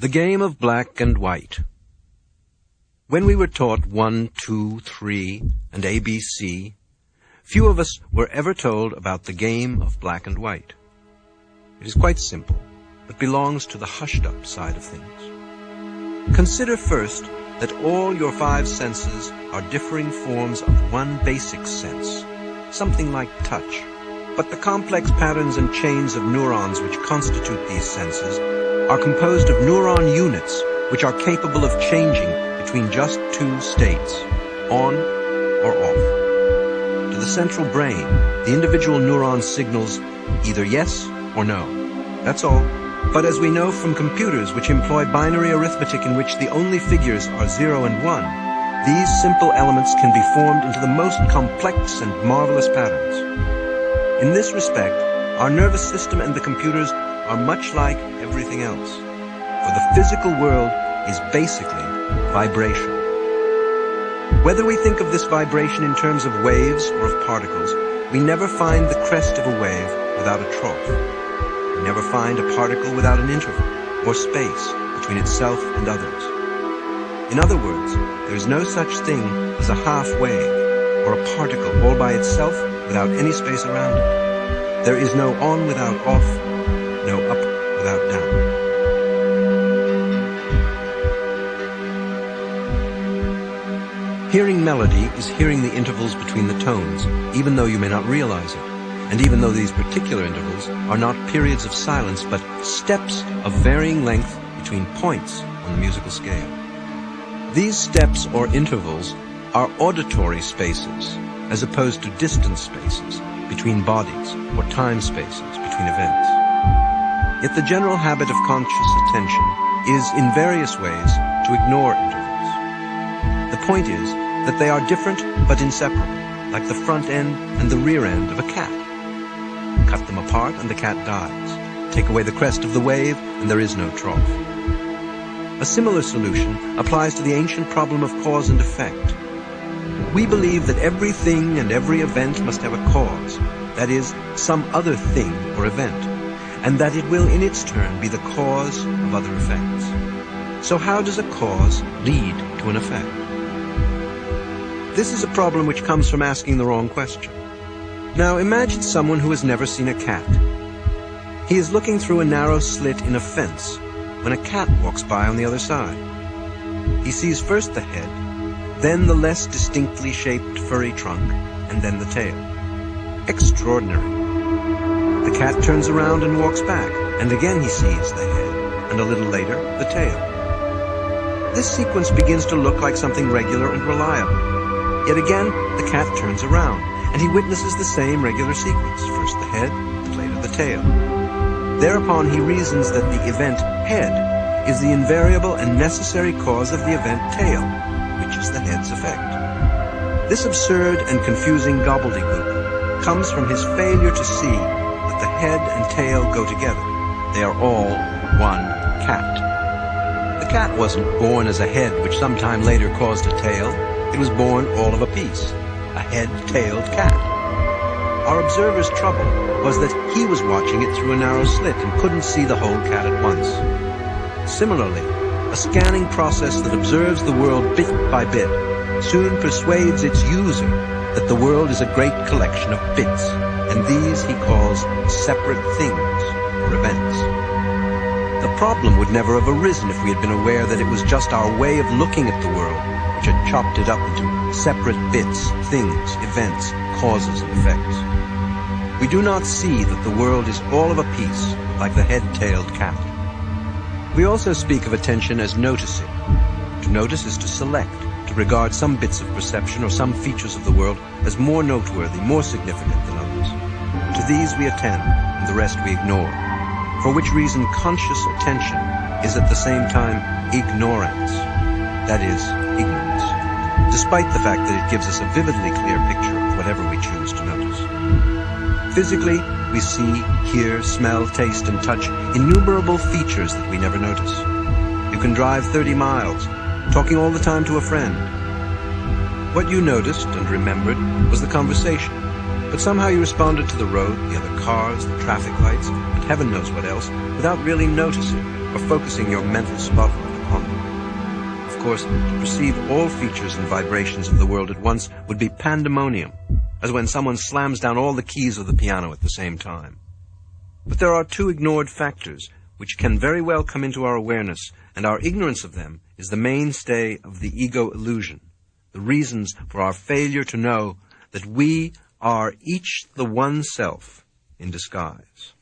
The game of black and white. When we were taught 1, 2, 3, and ABC, few of us were ever told about the game of black and white. It is quite simple, but belongs to the hushed-up side of things. Consider first that all your 5 senses are differing forms of one basic sense, something like touch. But the complex patterns and chains of neurons which constitute these senses are composed of neuron units which are capable of changing between just 2 states, on or off. To the central brain, the individual neuron signals either yes or no. That's all. But as we know from computers which employ binary arithmetic in which the only figures are 0 and 1, these simple elements can be formed into the most complex and marvelous patterns. In this respect, our nervous system and the computers are much like everything else, for the physical world is basically vibration. Whether we think of this vibration in terms of waves or of particles, we never find the crest of a wave without a trough. We never find a particle without an interval or space between itself and others. In other words, there is no such thing as a half wave or a particle all by itself without any space around it. There is no on without off, no up without down. Hearing melody is hearing the intervals between the tones, even though you may not realize it, and even though these particular intervals are not periods of silence, but steps of varying length between points on the musical scale. These steps or intervals are auditory spaces, as opposed to distance spaces between bodies or time spaces between events. Yet the general habit of conscious attention is, in various ways, to ignore intervals. The point is that they are different but inseparable, like the front end and the rear end of a cat. Cut them apart and the cat dies. Take away the crest of the wave and there is no trough. A similar solution applies to the ancient problem of cause and effect. We believe that everything and every event must have a cause, that is, some other thing or event, and that it will in its turn be the cause of other effects. So how does a cause lead to an effect? This is a problem which comes from asking the wrong question. Now imagine someone who has never seen a cat. He is looking through a narrow slit in a fence when a cat walks by on the other side. He sees first the head, then the less distinctly shaped furry trunk, and then the tail. Extraordinary. The cat turns around and walks back, and again he sees the head, and a little later, the tail. This sequence begins to look like something regular and reliable. Yet again, the cat turns around, and he witnesses the same regular sequence, first the head, and later the tail. Thereupon he reasons that the event head is the invariable and necessary cause of the event tail, which is the head's effect. This absurd and confusing gobbledygook comes from his failure to see that the head and tail go together. They are all one cat. The cat wasn't born as a head which sometime later caused a tail. It was born all of a piece, a head-tailed cat. Our observer's trouble was that he was watching it through a narrow slit and couldn't see the whole cat at once. Similarly, a scanning process that observes the world bit by bit soon persuades its user that the world is a great collection of bits, and these he calls separate things or events. The problem would never have arisen if we had been aware that it was just our way of looking at the world which had chopped it up into separate bits, things, events, causes, and effects. We do not see that the world is all of a piece, like the head-tailed cat. We also speak of attention as noticing. To notice is to select, to regard some bits of perception or some features of the world as more noteworthy, more significant than others. To these we attend, and the rest we ignore, for which reason conscious attention is at the same time ignorance, that is, ignorance, despite the fact that it gives us a vividly clear picture of whatever we choose to notice. Physically, we see, hear, smell, taste, and touch innumerable features that we never notice. You can drive 30 miles, talking all the time to a friend. What you noticed and remembered was the conversation, but somehow you responded to the road, the other cars, the traffic lights, and heaven knows what else, without really noticing. or focusing your mental spotlight upon them. Of course, to perceive all features and vibrations of the world at once would be pandemonium, as when someone slams down all the keys of the piano at the same time. But there are two ignored factors which can very well come into our awareness, and our ignorance of them is the mainstay of the ego illusion, the reasons for our failure to know that we are each the one self in disguise.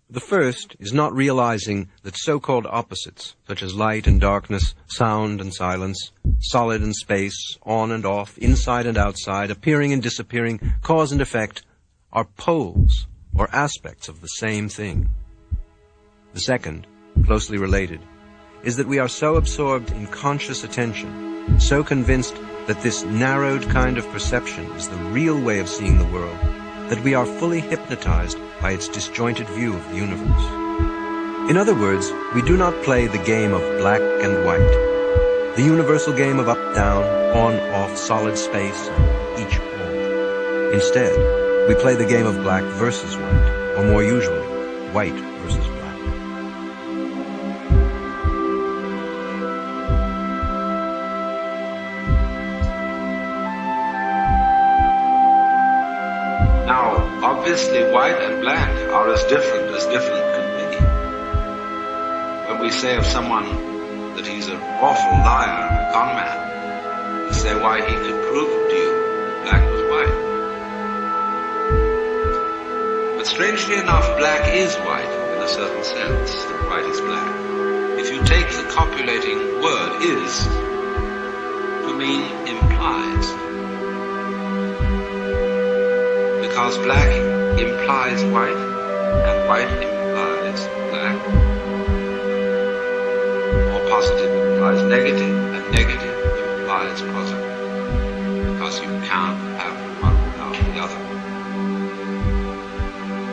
The first is not realizing that so-called opposites, such as light and darkness, sound and silence, solid and space, on and off, inside and outside, appearing and disappearing, cause and effect, are poles or aspects of the same thing. The second, closely related, is that we are so absorbed in conscious attention, so convinced that this narrowed kind of perception is the real way of seeing the world, that we are fully hypnotized by its disjointed view of the universe. In other words, we do not play the game of black and white, the universal game of up-down, on-off, solid space, and each all. Instead, we play the game of black versus white, or more usually, white versus black. Now, obviously, white and black are as different can be. When we say of someone that he's an awful liar, a con man, we say why he could prove to you that black was white. But strangely enough, black is white in a certain sense, and white is black. If you take the copulating word is to mean implies. Because black implies white, and white implies black. Or positive implies negative, and negative implies positive. Because you can't have one without the other.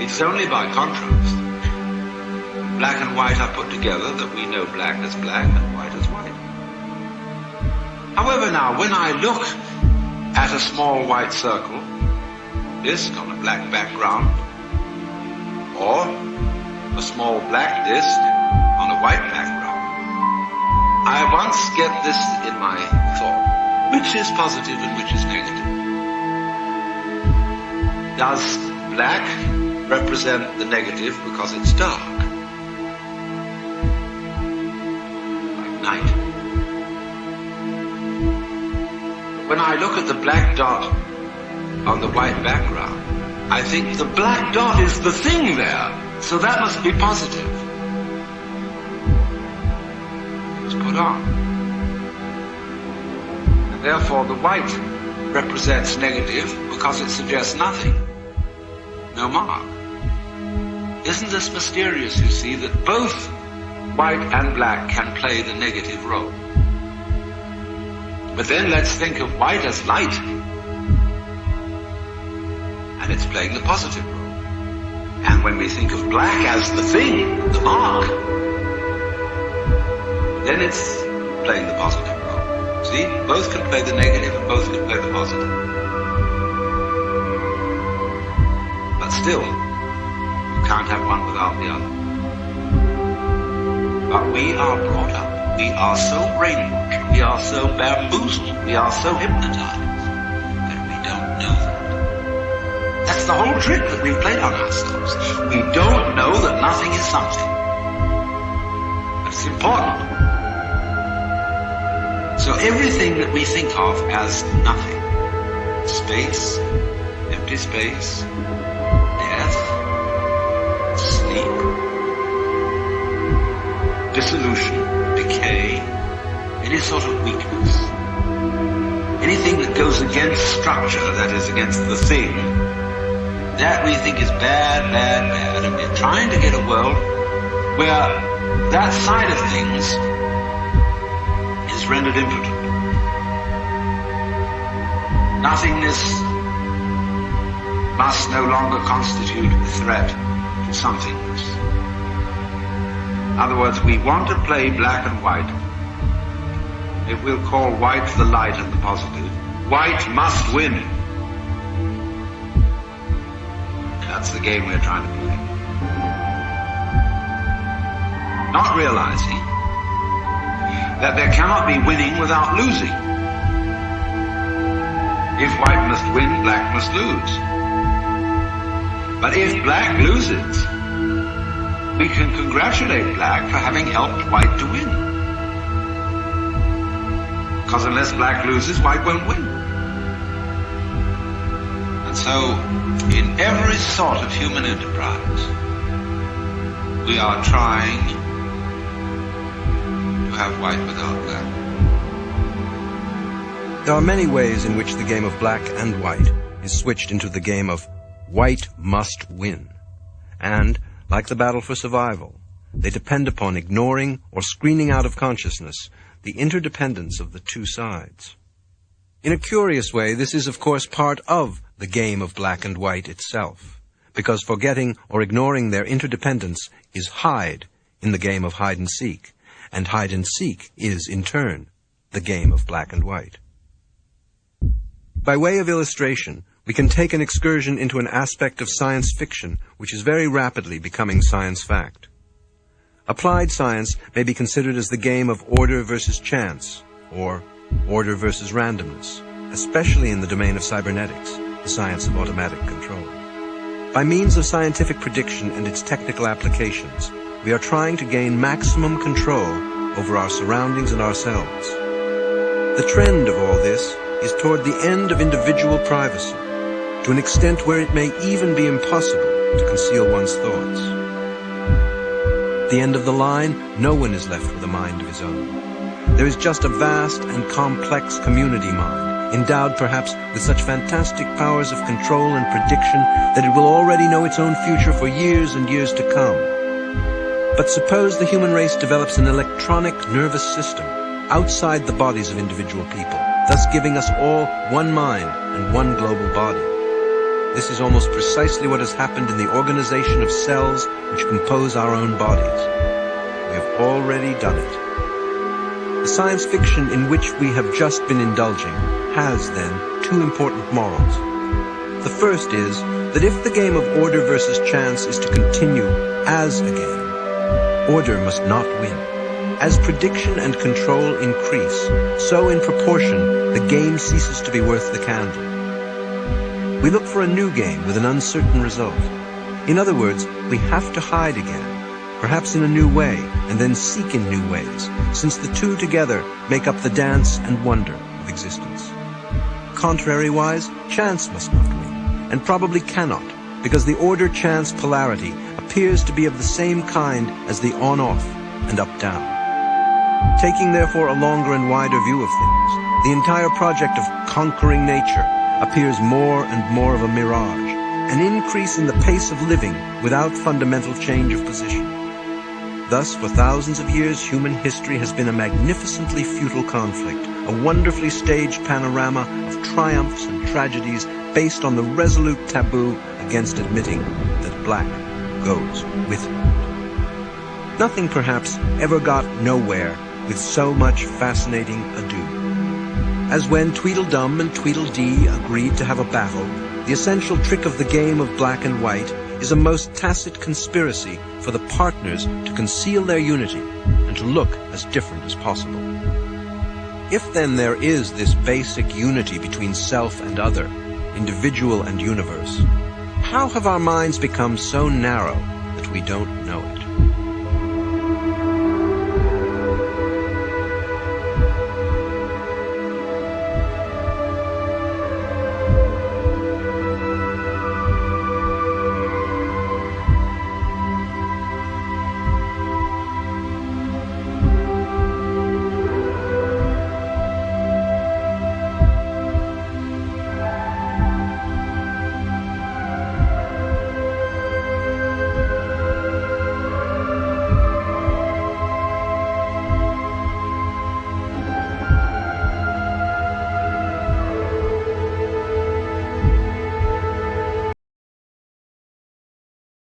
It's only by contrast, black and white are put together, that we know black as black and white as white. However now, when I look at a small white circle, disc on a black background, or a small black disc on a white background, I once get this in my thought: which is positive and which is negative? Does black represent the negative because it's dark, like night? When I look at the black dot on the white background, I think the black dot is the thing there, so that must be positive. It was put on. And therefore the white represents negative because it suggests nothing, no mark. Isn't this mysterious, you see, that both white and black can play the negative role? But then let's think of white as light, and it's playing the positive role. And when we think of black as the thing, the mark, then it's playing the positive role. See, both can play the negative and both can play the positive. But still, you can't have one without the other. But we are brought up, we are so brainwashed, we are so bamboozled, we are so hypnotized that we don't know that. That's the whole trick that we've played on ourselves. We don't know that nothing is something. But it's important. So everything that we think of as nothing, space, empty space, death, sleep, dissolution, decay, any sort of weakness, anything that goes against structure, that is against the thing, that we think is bad, and we're trying to get a world where that side of things is rendered impotent. Nothingness must no longer constitute a threat to somethingness. In other words, we want to play black and white. If we'll call white the light and the positive, white must win. That's the game we're trying to play. not realizing that there cannot be winning without losing. If white must win, black must lose. But if black loses, we can congratulate black for having helped white to win. Because unless black loses, white won't win. And so, in every sort of human enterprise, we are trying to have white without black. There are many ways in which the game of black and white is switched into the game of white must win. And, like the battle for survival, they depend upon ignoring or screening out of consciousness the interdependence of the two sides. In a curious way, this is of course part of the game of black and white itself, because forgetting or ignoring their interdependence is hide in the game of hide and seek is, in turn, the game of black and white. By way of illustration, we can take an excursion into an aspect of science fiction which is very rapidly becoming science fact. Applied science may be considered as the game of order versus chance, or order versus randomness, especially in the domain of cybernetics, the science of automatic control. By means of scientific prediction and its technical applications, we are trying to gain maximum control over our surroundings and ourselves. The trend of all this is toward the end of individual privacy, to an extent where it may even be impossible to conceal one's thoughts. At the end of the line, no one is left with a mind of his own. There is just a vast and complex community mind, endowed perhaps with such fantastic powers of control and prediction that it will already know its own future for years and years to come. But suppose the human race develops an electronic nervous system outside the bodies of individual people, thus giving us all one mind and one global body. This is almost precisely what has happened in the organization of cells which compose our own bodies. We have already done it. The science fiction in which we have just been indulging has, then, two important morals. The first is that if the game of order versus chance is to continue as a game, order must not win. As prediction and control increase, so in proportion the game ceases to be worth the candle. We look for a new game with an uncertain result. In other words, we have to hide again, perhaps in a new way, and then seek in new ways, since the two together make up the dance and wonder of existence. Contrariwise, chance must not win, and probably cannot, because the order-chance polarity appears to be of the same kind as the on-off and up-down. Taking therefore a longer and wider view of things, the entire project of conquering nature appears more and more of a mirage, an increase in the pace of living without fundamental change of position. Thus, for thousands of years, human history has been a magnificently futile conflict, a wonderfully staged panorama of triumphs and tragedies based on the resolute taboo against admitting that black goes with white. Nothing, perhaps, ever got nowhere with so much fascinating ado. As when Tweedledum and Tweedledee agreed to have a battle, the essential trick of the game of black and white is a most tacit conspiracy for the partners to conceal their unity and to look as different as possible. If then there is this basic unity between self and other, individual and universe, how have our minds become so narrow that we don't know it?